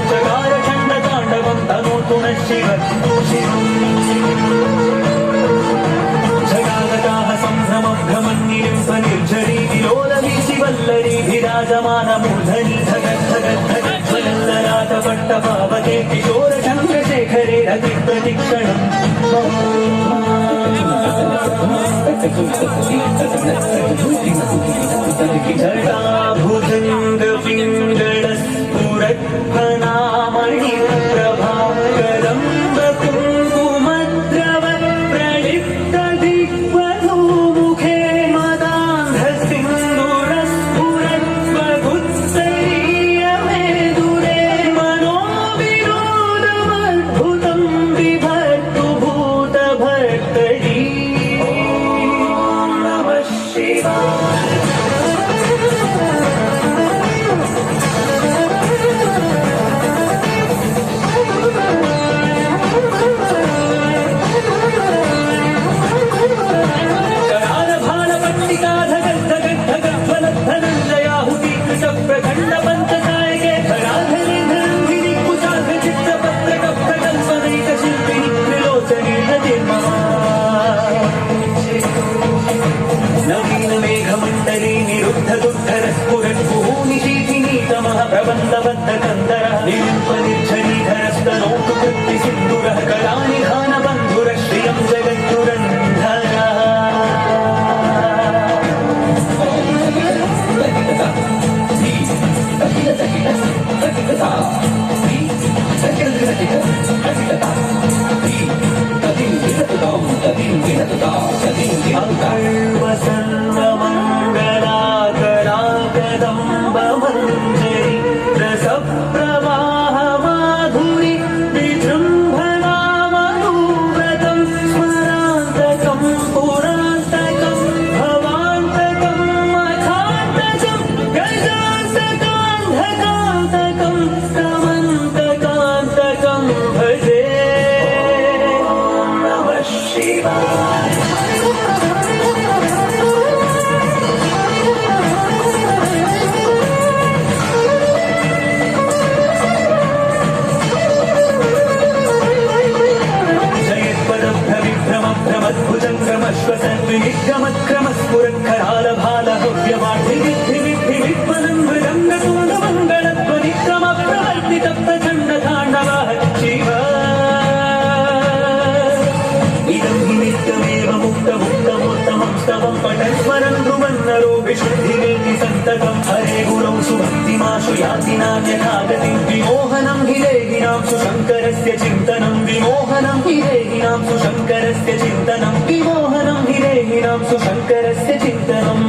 चकारचण्डताण्डवं तनोतु नः जगागताः सम्भ्रमभ्रमन्निलिम्पनिर्झरी विलोलवीचिवल्लरी विराजमानमूर्धनि धगद्धगद्धगज्ज्वलल्ललाटपट्टपावके किशोरचन्द्रशेखरे रतिप्रतिक्षणम् जटाभुजङ्गपिङ्गलस्फुरत्फणामणिप्रभाकरम्बकुङ्कुमद्रवप्रलिप्तदिग्वधूमुखे मदान्धसिन्दूरस्फुरत्वगुत्सरीयमेदुरे मनोविनोदमद्भुतं बिभर्तु भूतभर्तरी नमः शिवाय। नवीनमेघमण्डली निरुद्धदुद्धरस्फुरद्भूनिशीथिनीतमः प्रबन्धबद्धकन्दरः निरुपनिर्झरीधरस्तनोतु कृत्तिसिन्दुरः कलानिधानबन्धुरः श्रियं जगद्दुरन्धरः सर्वसर्वमङ्गलाकराकदम्बमञ्जरी रसप्रवाहमाधुरि विजृम्भणामनुव्रतं स्मरान्तकं पुरान्तकं भवान्तकं मखान्तकं गजान्तकान्धकान्तकं समन्तकान्तकं भजे नमः शिवाय। भुजङ्गमश्वसन्विनिग्रमक्रमस्फुरत्खरालभालहव्यमाढ्यविद्धिविद्धिविद्मनं मृदङ्गतुण्डमङ्गलध्वनिक्रमप्रवर्तितप्रचण्डताण्डवः शिव इदं हि नित्यमेव मुक्तमुक्तमोत्तमं स्तवं पठन्स्मरन् ध्रुवन्नरो विशुद्धिमेति सन्ततं हरे गुरौ सुभक्तिमाशु याति नान्यथागतिं विमोहनं हि देहिनां सुशङ्करस्य चिन्तनं विमोहनं हि देहिनां सुशङ्करस्य चिन्तनं विमोहनं हि देहिनां सुशङ्करस्य चिन्तनम्